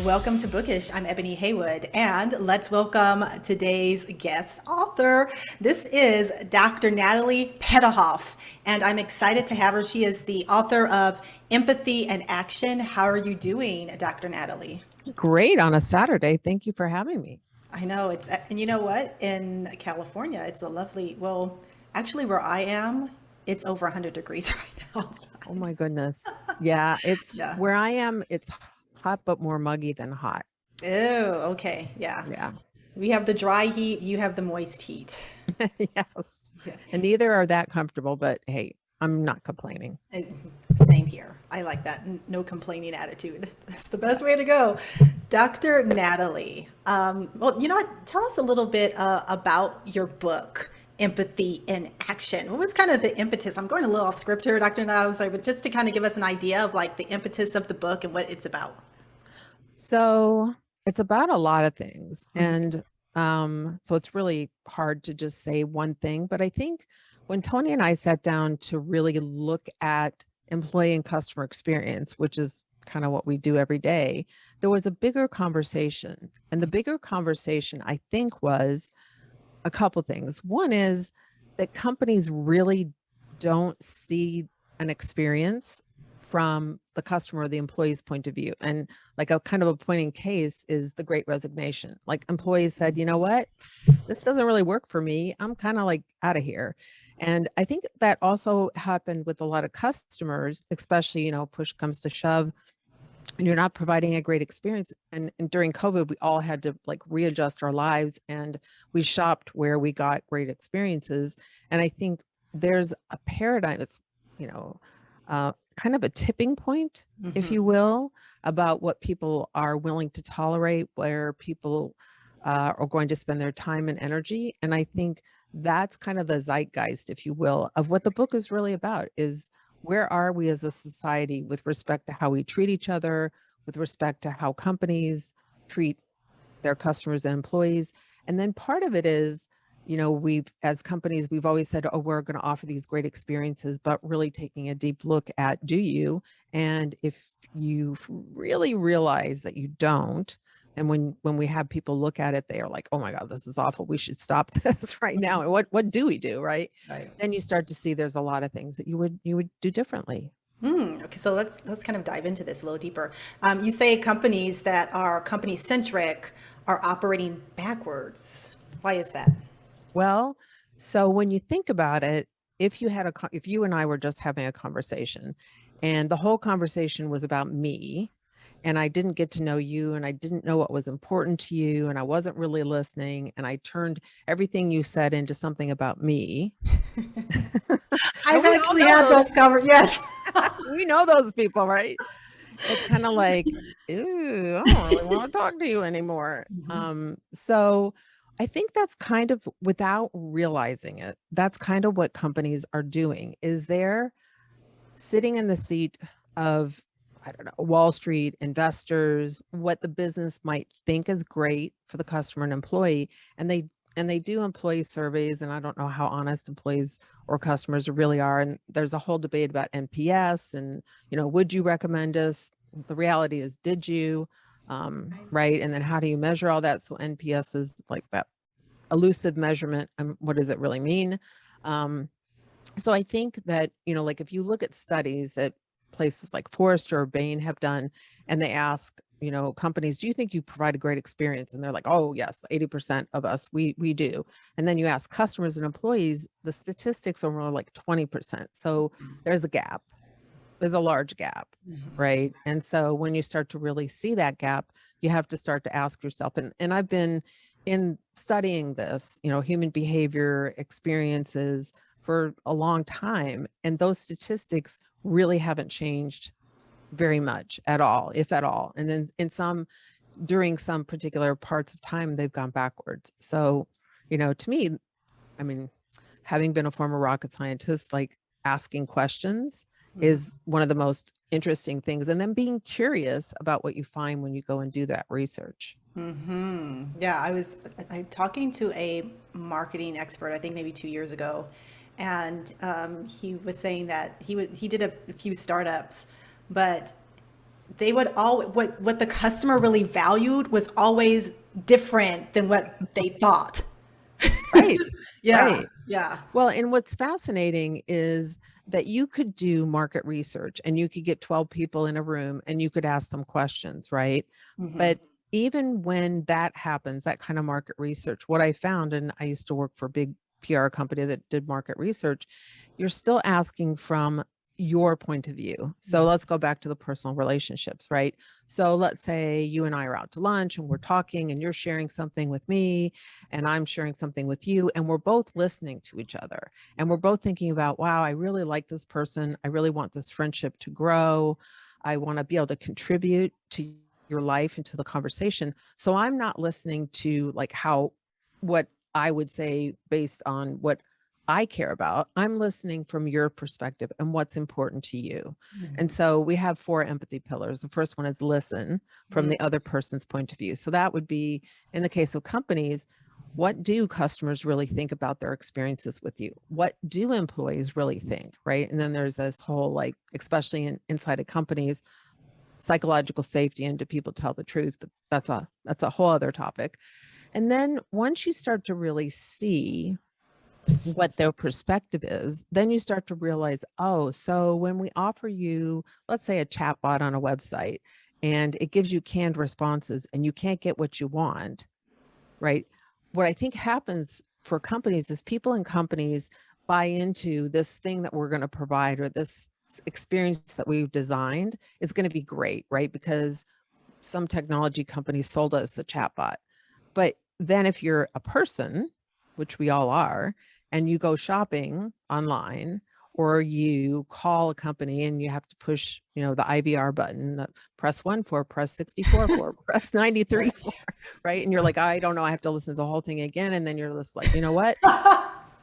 Welcome to Bookish. I'm Ebony Haywood, and let's welcome today's guest author. This is Dr. Natalie Petrouhoff, and I'm excited to have her. She is the author of Empathy and Action. How are you doing, Dr. Natalie? Great on a Saturday. Thank you for having me. I know and you know what? In California, it's a lovely, well, actually, where I am, it's over 100 degrees right now Oh outside. my goodness. Yeah, it's Yeah. where I am, it's hot but more muggy than hot. Oh, okay. Yeah. Yeah. We have the dry heat, you have the moist heat. Yes. Yeah. And neither are that comfortable, but hey, I'm not complaining. Uh, Same here. I like that. No complaining attitude. That's the best Yeah. way to go. Dr. Natalie, well, you know what? Tell us a little bit about your book, Empathy in Action. What was kind of the impetus? I'm going a little off script here, Dr. Natalie, sorry, but just to kind of give us an idea of like the impetus of the book and what it's about. So it's about a lot of things. Mhm. And so it's really hard to just say one thing. But I think when Tony and I sat down to really look at employee and customer experience, which is kind of what we do every day, there was a bigger conversation. And the bigger conversation, I think, was a couple things. One is that companies really don't see an experience from the customer or the employee's point of view. And like a kind of a point in case is the Great Resignation. Like employees said, you know what, this doesn't really work for me. I'm kind of like out of here. And I think that also happened with a lot of customers, especially, push comes to shove and you're not providing a great experience. And during COVID, we all had to like readjust our lives and we shopped where we got great experiences. And I think there's a paradigm that's, you know, kind of a tipping point, if Mhm. you will, about what people are willing to tolerate, where people are going to spend their time and energy. And I think that's kind of the zeitgeist, if you will, of what the book is really about is where are we as a society with respect to how we treat each other, with respect to how companies treat their customers and employees. And then part of it is, we've, as companies, we've always said, oh, we're going to offer these great experiences, but really taking a deep look at do you? And if you really realize that you don't, and when we have people look at it, they are like, oh my God, this is awful. We should stop this right now. And what do we do? Right. Right. Then you start to see there's a lot of things that you would do differently. Okay, so let's kind of dive into this a little deeper. You say companies that are company centric are operating backwards. Why is that? Well, so when you think about it, if you and I were just having a conversation and the whole conversation was about me and I didn't get to know you and I didn't know what was important to you and I wasn't really listening and I turned everything you said into something about me. And I've we all actually know had those those conver yes. we know those people, right? It's kind of like, ooh, I don't really want to talk to you anymore. Mhm. So I think that's kind of without realizing it, that's kind of what companies are doing is they're sitting in the seat of, I don't know, Wall Street investors, what the business might think is great for the customer and employee. And they do employee surveys, and I don't know how honest employees or customers really are. And there's a whole debate about NPS and, would you recommend us? The reality is, did you? Right. Right. And then how do you measure all that? So NPS is like that elusive measurement. And what does it really mean? Um, so I think that, like if you look at studies that places like Forrester or Bain have done, and they ask, companies, do you think you provide a great experience? And they're like, oh yes, 80% of us, we do. And then you ask customers and employees, the statistics are more like 20%. So there's a gap. There's a large gap, Mhm. right? And so when you start to really see that gap, you have to start to ask yourself, and I've been in studying this, human behavior experiences for a long time, and those statistics really haven't changed very much at all, if at all. And then during some particular parts of time, they've gone backwards. So, to me, I mean, having been a former rocket scientist, like asking questions is Mhm. one of the most interesting things. And then being curious about what you find when you go and do that research. Yeah, I talking to a marketing expert, I think maybe 2 years ago, and he was saying that he did a few startups, but they would all what the customer really valued was always different than what they thought. Right. Yeah, Right. yeah. Well, and what's fascinating is that you could do market research and you could get 12 people in a room and you could ask them questions, right? Hmm. But even when that happens, that kind of market research, what I found, and I used to work for a big PR company that did market research, you're still asking from your point of view. So let's go back to the personal relationships, right? So let's say you and I are out to lunch and we're talking and you're sharing something with me and I'm sharing something with you, and we're both listening to each other. And we're both thinking about, wow, I really like this person. I really want this friendship to grow. I want to be able to contribute to your life and to the conversation. So I'm not listening to like what I would say based on what I care about. I'm listening from your perspective and what's important to you. And so we have 4 empathy pillars. The first one is listen from the other person's point of view. So that would be, in the case of companies, what do customers really think about their experiences with you? What do employees really think, right? And then there's this whole, like, especially inside of companies, psychological safety, and do people tell the truth? But that's a whole other topic. And then once you start to really see what their perspective is, then you start to realize, oh, so when we offer you, let's say, a chat bot on a website, and it gives you canned responses and you can't get what you want, right? What I think happens for companies is people in companies buy into this thing that we're going to provide, or this experience that we've designed is going to be great, right? Because some technology company sold us a chatbot. But then if you're a person, which we all are, and you go shopping online, or you call a company and you have to push, the IVR button, press 1 for, press 64 for, press 93 for, right? And you're like, I don't know, I have to listen to the whole thing again. And then you're just like, you know what?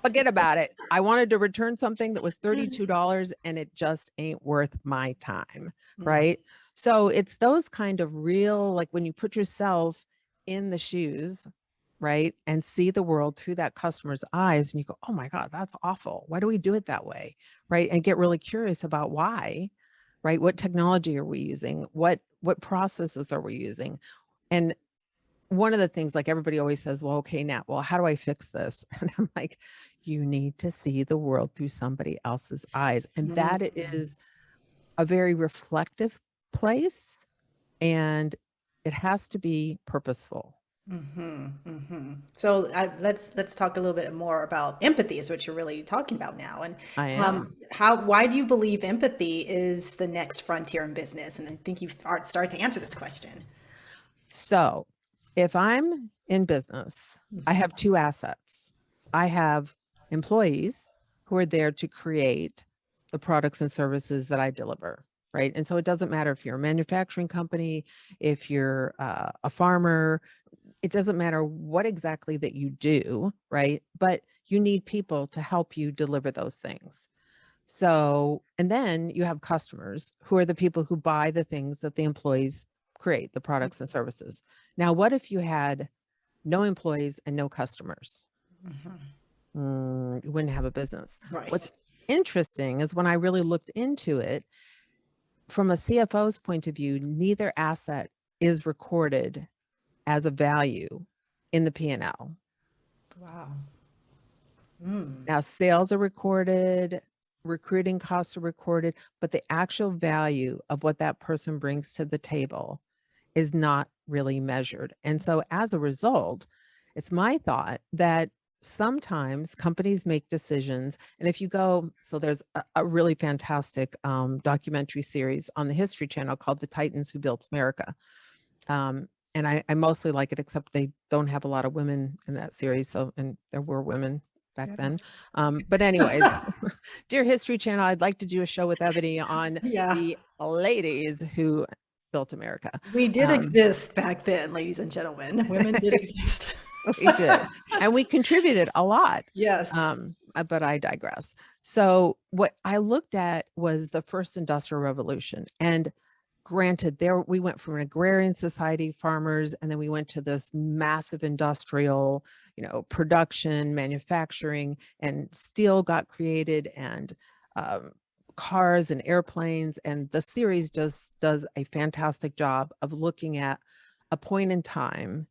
Forget about it. I wanted to return something that was $32 and it just ain't worth my time, right? So it's those kind of real, like when you put yourself in the shoes, right, and see the world through that customer's eyes, and you go, oh my God, that's awful. Why do we do it that way, right? And get really curious about why, right? What technology are we using? What processes are we using? And one of the things, like, everybody always says, well, okay, Nat, well, how do I fix this? And I'm like, you need to see the world through somebody else's eyes. And that is a very reflective place, and it has to be purposeful. So let's talk a little bit more about empathy, is what you're really talking about now. And I am. why do you believe empathy is the next frontier in business? And I think you've started to answer this question. So if I'm in business, I have 2 assets. I have employees who are there to create the products and services that I deliver, right? And so it doesn't matter if you're a manufacturing company, if you're a farmer, it doesn't matter what exactly that you do, right? But you need people to help you deliver those things. So, and then you have customers who are the people who buy the things that the employees create, the products and services. Now, what if you had no employees and no customers? You wouldn't have a business. Right. What's interesting is when I really looked into it, from a CFO's point of view, neither asset is recorded as a value in the P&L. Wow. Now, sales are recorded, recruiting costs are recorded, but the actual value of what that person brings to the table is not really measured. And so as a result, it's my thought that sometimes companies make decisions. And if you go, so there's a really fantastic documentary series on the History Channel called The Titans Who Built America. And I mostly like it, except they don't have a lot of women in that series. So, and there were women back then. But anyways, dear History Channel, I'd like to do a show with Ebony on Yeah. the ladies who built America. We did exist back then, ladies and gentlemen. Women did exist. We did. And we contributed a lot. Yes. But I digress. So what I looked at was the first industrial revolution. And granted, there we went from an agrarian society, farmers, and then we went to this massive industrial, production, manufacturing, and steel got created, and cars and airplanes. And the series just does a fantastic job of looking at a point in time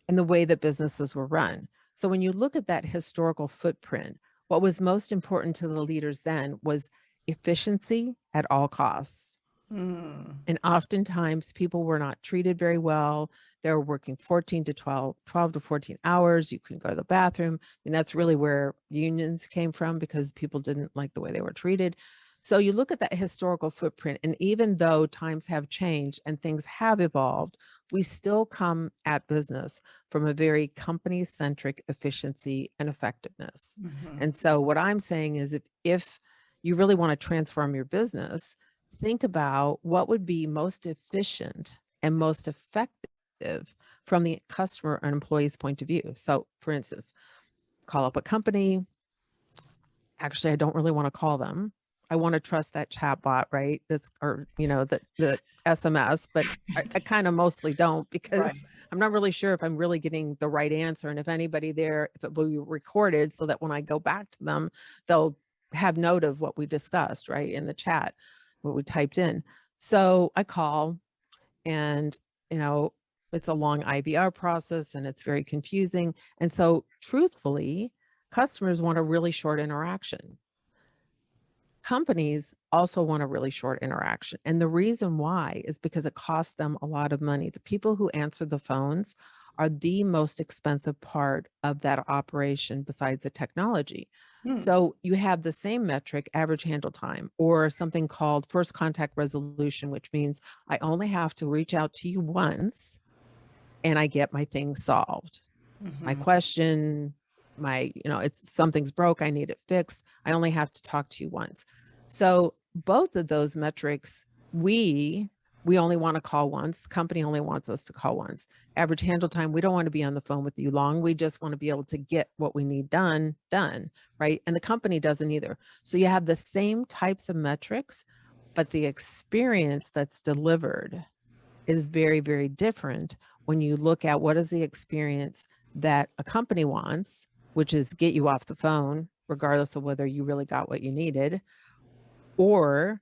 and the way that businesses were run. So when you look at that historical footprint, what was most important to the leaders then was efficiency at all costs. And oftentimes people were not treated very well. They were working 14 to 12 to 14 hours. You couldn't go to the bathroom. And that's really where unions came from, because people didn't like the way they were treated. So you look at that historical footprint, and even though times have changed and things have evolved, we still come at business from a very company-centric efficiency and effectiveness. And so what I'm saying is, if you really want to transform your business, think about what would be most efficient and most effective from the customer and employee's point of view. So for instance, call up a company. Actually, I don't really want to call them. I want to trust that chat bot, right? That's, or, the SMS, but I kind of mostly don't, because Right. I'm not really sure if I'm really getting the right answer. And if anybody there, if it will be recorded so that when I go back to them, they'll have note of what we discussed, right, in the chat, what we typed in. So I call, and, it's a long IVR process and it's very confusing. And so truthfully, customers want a really short interaction. Companies also want a really short interaction. And the reason why is because it costs them a lot of money. The people who answer the phones are the most expensive part of that operation besides the technology. So you have the same metric, average handle time, or something called first contact resolution, which means I only have to reach out to you once and I get my thing solved. My question, it's something's broke, I need it fixed. I only have to talk to you once. So both of those metrics, we only want to call once. The company only wants us to call once. Average handle time, we don't want to be on the phone with you long. We just want to be able to get what we need done, right? And the company doesn't either. So you have the same types of metrics, but the experience that's delivered is very, very different when you look at what is the experience that a company wants, which is get you off the phone, regardless of whether you really got what you needed, or,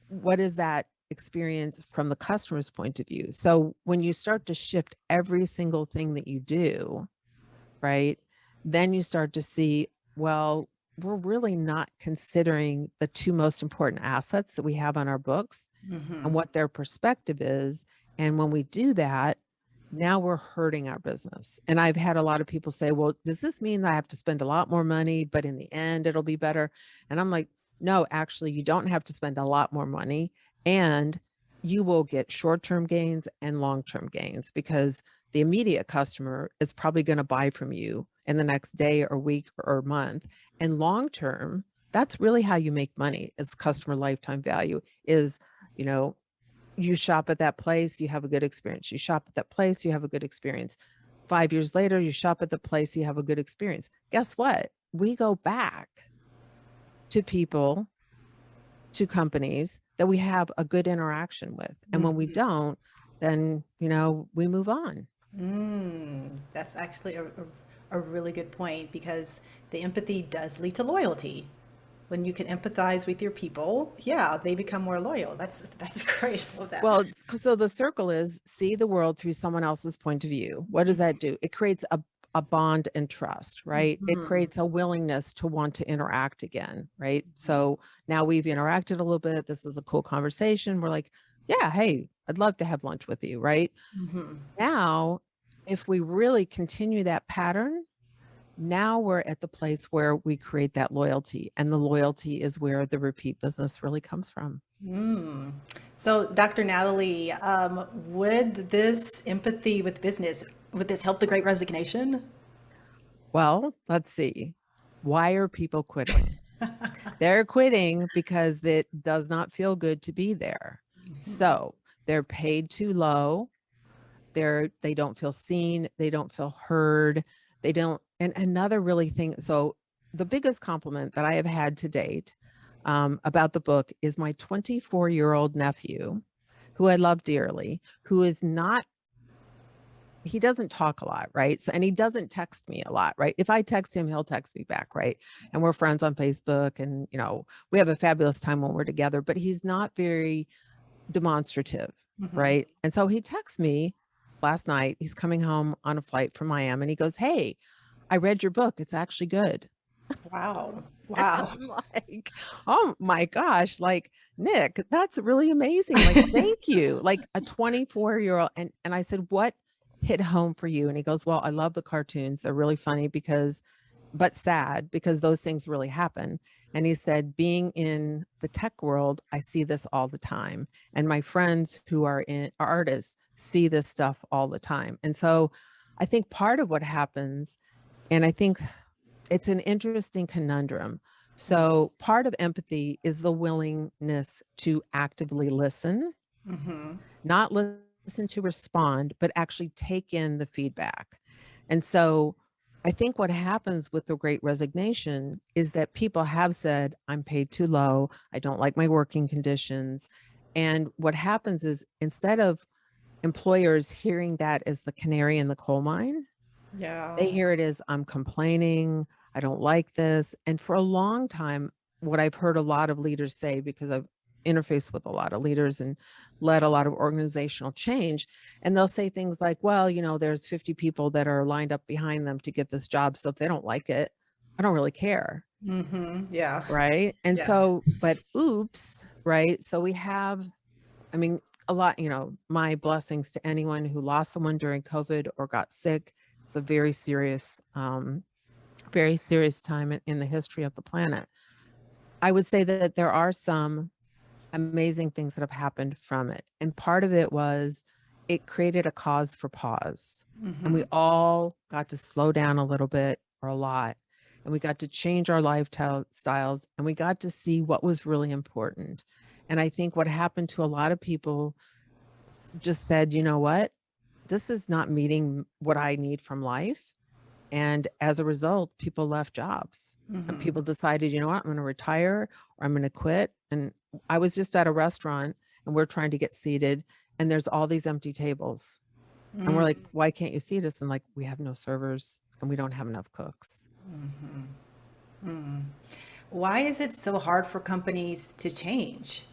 what is that experience from the customer's point of view? So when you start to shift every single thing that you do, right, then you start to see, well, we're really not considering the two most important assets that we have on our books and what their perspective is. And when we do that, now we're hurting our business. And I've had a lot of people say, well, does this mean that I have to spend a lot more money, but in the end, it'll be better? And I'm like, no, actually, you don't have to spend a lot more money, and you will get short-term gains and long-term gains, because the immediate customer is probably going to buy from you in the next day or week or month. And long-term, that's really how you make money, is customer lifetime value. Is, you shop at that place, you have a good experience. You shop at that place, you have a good experience. 5 years later, you shop at the place, you have a good experience. Guess what? We go back to people, to companies that we have a good interaction with. And when we don't, then, we move on. That's actually a really good point, because the empathy does lead to loyalty. When you can empathize with your people, yeah, they become more loyal. That's great. I love that. Well, so the circle is see the world through someone else's point of view. What does that do? It creates a bond and trust, right? It creates a willingness to want to interact again, right? So now we've interacted a little bit. This is a cool conversation. We're like, yeah, hey, I'd love to have lunch with you, right? Now, if we really continue that pattern, now we're at the place where we create that loyalty, and the loyalty is where the repeat business really comes from. So, Dr. Natalie, would this empathy with business, would this help the Great Resignation? Well, let's see. Why are people quitting? They're quitting because it does not feel good to be there. So they're paid too low. They don't feel seen. They don't feel heard. They don't. And another really thing. So the biggest compliment that I have had to date about the book is my 24-year-old nephew, who I love dearly, who is not he doesn't talk a lot, right? So, and he doesn't text me a lot, right? If I text him, he'll text me back, right? And we're friends on Facebook, and we have a fabulous time when we're together, but he's not very demonstrative, Mhm. right? And so he texts me last night. He's coming home on a flight from Miami, and he goes, "Hey, I read your book. It's actually good." Wow. And Wow. I'm like, "Oh my gosh, like, Nick, that's really amazing. Like, thank you." Like a 24-year-old. And I said, "What hit home for you?" And he goes, "Well, I love the cartoons. They're really funny but sad because those things really happen." And he said, "Being in the tech world, I see this all the time. And my friends who are artists see this stuff all the time." And so I think part of what happens, and I think it's an interesting conundrum. So part of empathy is the willingness to actively listen, Mhm. not listen to respond, but actually take in the feedback. And so I think what happens with the Great Resignation is that people have said, "I'm paid too low. I don't like my working conditions." And what happens is, instead of employers hearing that as the canary in the coal mine, Yeah. they hear it as, "I'm complaining, I don't like this." And for a long time, what I've heard a lot of leaders say, because I've interfaced with a lot of leaders and led a lot of organizational change, and they'll say things like, "Well, there's 50 people that are lined up behind them to get this job. So if they don't like it, I don't really care." Mhm. Yeah. Right. And Yeah. so, but oops, right? So we have, I mean, a lot, my blessings to anyone who lost someone during COVID or got sick. It's a very serious time in the history of the planet. I would say that there are some amazing things that have happened from it. And part of it was, it created a cause for pause. And we Mhm. all got to slow down a little bit, or a lot. And we got to change our lifestyle styles, and we got to see what was really important. And I think what happened to a lot of people, just said, "You know what? This is not meeting what I need from life." And as a result, people left jobs, and Mhm. people decided, "You know what? I'm going to retire, or I'm going to quit." And I was just at a restaurant, and we're trying to get seated, and there's all these empty tables. And we're like, Mm. "Why can't you seat us?" And like, "We have no servers, and we don't have enough cooks." Mhm. Mm. Why is it so hard for companies to change?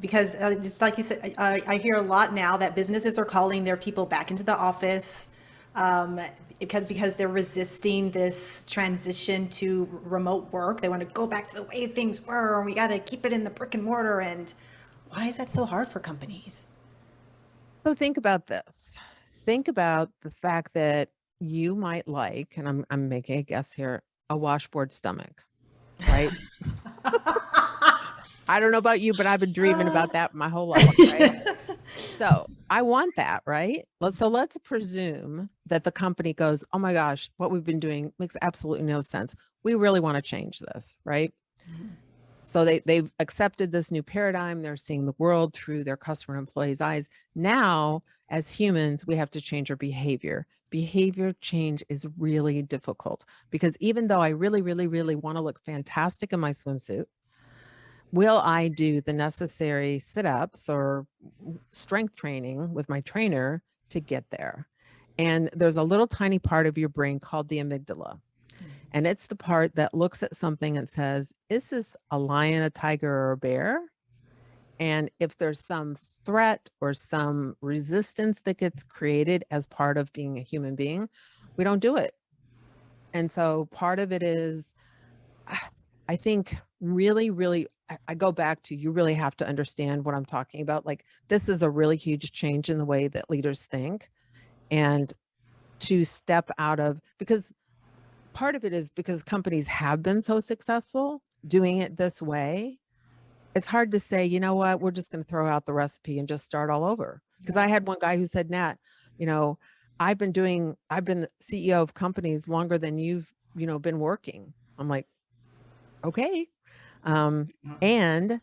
Because just like you said, I hear a lot now that businesses are calling their people back into the office, because they're resisting this transition to remote work. They want to go back to the way things were, and we got to keep it in the brick and mortar. And why is that so hard for companies? So think about this. Think about the fact that you might like, and I'm making a guess here, a washboard stomach, right? I don't know about you, but I've been dreaming about that my whole life, right? So I want that, right? Let's presume that the company goes, "Oh my gosh, what we've been doing makes absolutely no sense. We really want to change this," right? So they've accepted this new paradigm. They're seeing the world through their customer and employees' eyes. Now, as humans, we have to change our behavior. Behavior change is really difficult, because even though I really, really, really want to look fantastic in my swimsuit, will I do the necessary sit-ups or strength training with my trainer to get there? And there's a little tiny part of your brain called the amygdala. And it's the part that looks at something and says, "Is this a lion, a tiger, or a bear?" And if there's some threat or some resistance that gets created as part of being a human being, we don't do it. And so part of it is, I think, really, really, I go back to, you really have to understand what I'm talking about. Like, this is a really huge change in the way that leaders think, and to step out of, because part of it is because companies have been so successful doing it this way. It's hard to say, "You know what, we're just going to throw out the recipe and just start all over." Because I Right. had one guy who said, "Nat, you know, I've been the CEO of companies longer than you've, been working." I'm like, "Okay." Um, and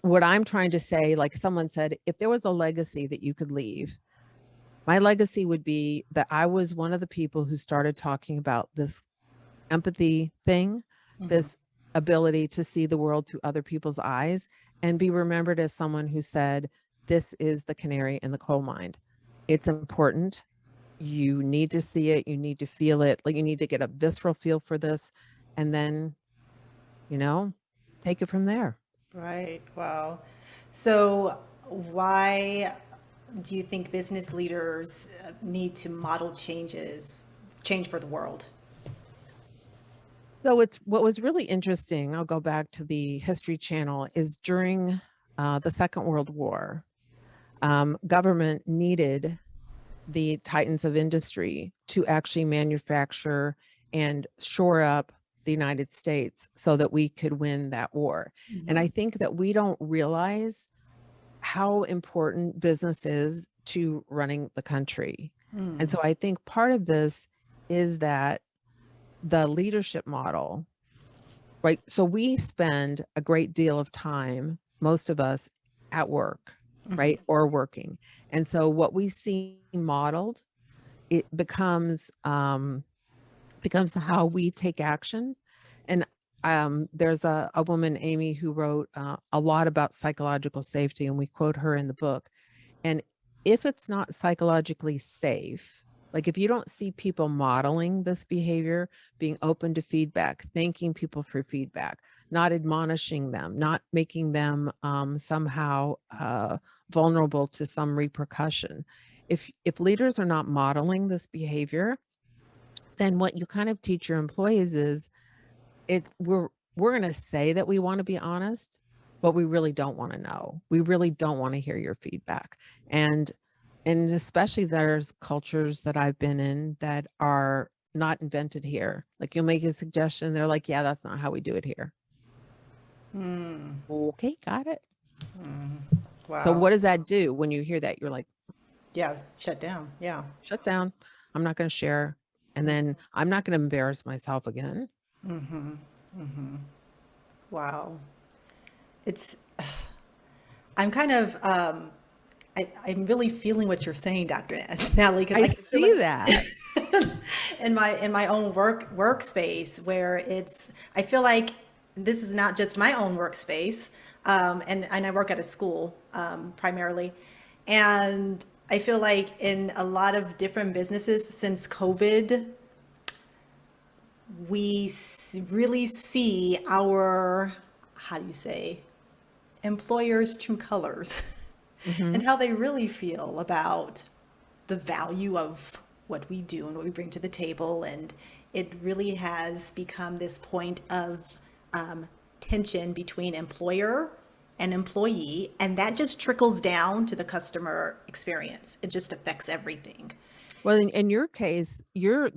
what I'm trying to say, like someone said, if there was a legacy that you could leave, my legacy would be that I was one of the people who started talking about this empathy thing, Mhm. this ability to see the world through other people's eyes, and be remembered as someone who said, "This is the canary in the coal mine. It's important. you need to see it, you need to feel it, like you need to get a visceral feel for this, and then, you know, take it from there. Right. Wow. So why do you think business leaders need to model change for the world? So it's what was really interesting, I'll go back to the History Channel, is during the Second World War, government needed the titans of industry to actually manufacture and shore up the United States so that we could win that war. And I Mhm. think that we don't realize how important business is to running the country. And Mm. so I think part of this is that the leadership model, right? So we spend a great deal of time, most of us, at work, Mhm. right? Or working. And so what we see modeled, it becomes how we take action. And there's a woman, Amy, who wrote a lot about psychological safety, and we quote her in the book. And if it's not psychologically safe, like if you don't see people modeling this behavior, being open to feedback, thanking people for feedback, not admonishing them, not making them somehow vulnerable to some repercussion. If leaders are not modeling this behavior, then what you kind of teach your employees is we're going to say that we want to be honest, but we really don't want to know. We really don't want to hear your feedback. And and especially there's cultures that I've been in that are not invented here. Like you'll make a suggestion, they're like, yeah, that's not how we do it here. Mm. Okay, got it. So Wow. what does that do when you hear that? You're like, Yeah. Shut down. Yeah. shut down. I'm not going to share. And then I'm not going to embarrass myself again. Wow. It's, I'm kind of, I'm really feeling what you're saying, Dr. Natalie, because I I can feel see that. it in my own workspace where I feel like this is not just my own workspace, and I work at a school primarily, and I feel like in a lot of different businesses since COVID, really see our, how do you say, employers' true colors Hmm. and how they really feel about the value of what we do and what we bring to the table. And it really has become this point of tension between employer and employee. And that just trickles down to the customer experience. It just affects everything. Well, in your case, your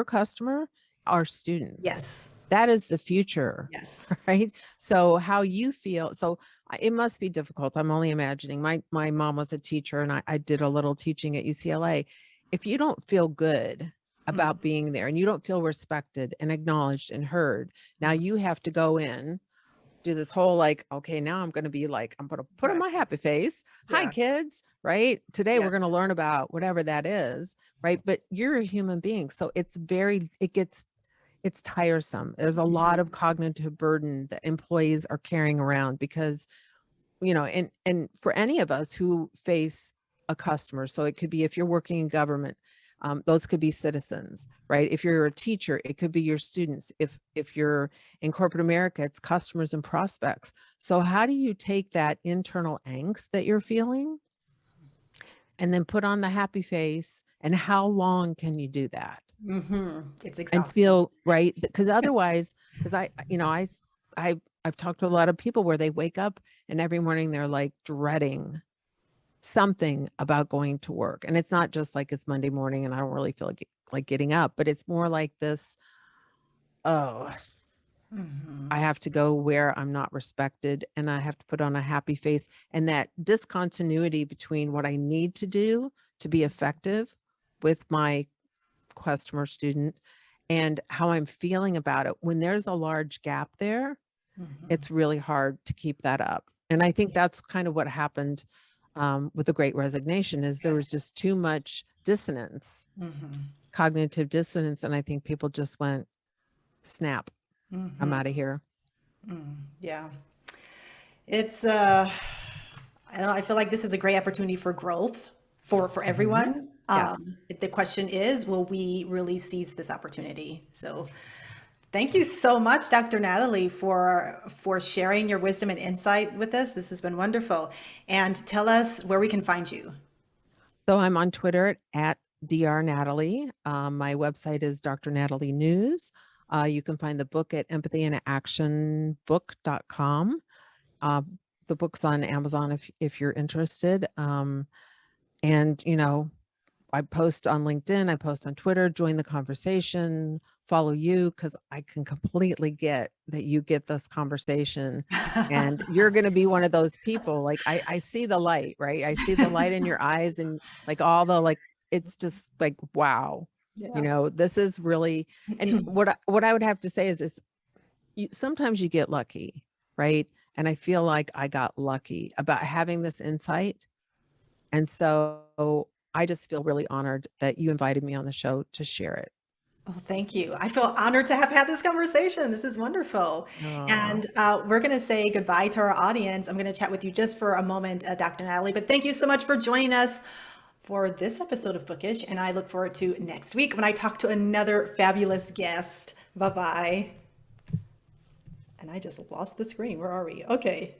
customer are students. Yes. That is the future, Yes. right? So how you feel, so it must be difficult. I'm only imagining. My mom was a teacher, and I did a little teaching at UCLA. If you don't feel good about being there and you don't feel respected and acknowledged and heard, now you have to go in, do this whole like, okay, now I'm going to be like, I'm going to put on Right. my happy face. Hi, Yeah. kids, right? Today we're Yes. going to learn about whatever that is, right? But you're a human being. So it's tiresome. There's a lot of cognitive burden that employees are carrying around because, and for any of us who face a customer, so it could be if you're working in government, those could be citizens, right? If you're a teacher, it could be your students. If you're in corporate America, it's customers and prospects. So how do you take that internal angst that you're feeling and then put on the happy face? And how long can you do that It's and exhausting. feel right? Because otherwise, because I've talked to a lot of people where they wake up and every morning they're like dreading something about going to work. And it's not just like it's Monday morning and I don't really feel like getting up, but it's more like this, oh, I have to go where I'm not respected and I have to put on a happy face. And that discontinuity between what I need to do to be effective with my customer student and how I'm feeling about it. When there's a large gap there, it's really hard to keep that up. And I think that's kind of what happened with the Great Resignation is there Yes. was just too much dissonance, cognitive dissonance. And I think people just went, snap, I'm out of here. Yeah. It's I don't know, I feel like this is a great opportunity for growth for Mhm. everyone. Yes. The question is, will we really seize this opportunity? So thank you so much, Dr. Natalie, for sharing your wisdom and insight with us. This has been wonderful. And tell us where we can find you. So I'm on Twitter at Dr. Natalie. My website is Dr. Natalie News. You can find the book at empathyinactionbook.com. The book's on Amazon if you're interested. And I post on LinkedIn, I post on Twitter, join the conversation, follow you, because I can completely get that you get this conversation and you're going to be one of those people. Like I see the light, right? I see the light in your eyes and like all the, like, it's just like, wow, Yeah. this is really, and what I would have to say is sometimes you get lucky, right? And I feel like I got lucky about having this insight. And so I just feel really honored that you invited me on the show to share it. Oh, thank you. I feel honored to have had this conversation. This is wonderful. Aw. And we're going to say goodbye to our audience. I'm going to chat with you just for a moment, Dr. Natalie, but thank you so much for joining us for this episode of Bookish. And I look forward to next week when I talk to another fabulous guest. Bye-bye. And I just lost the screen. Where are we? Okay.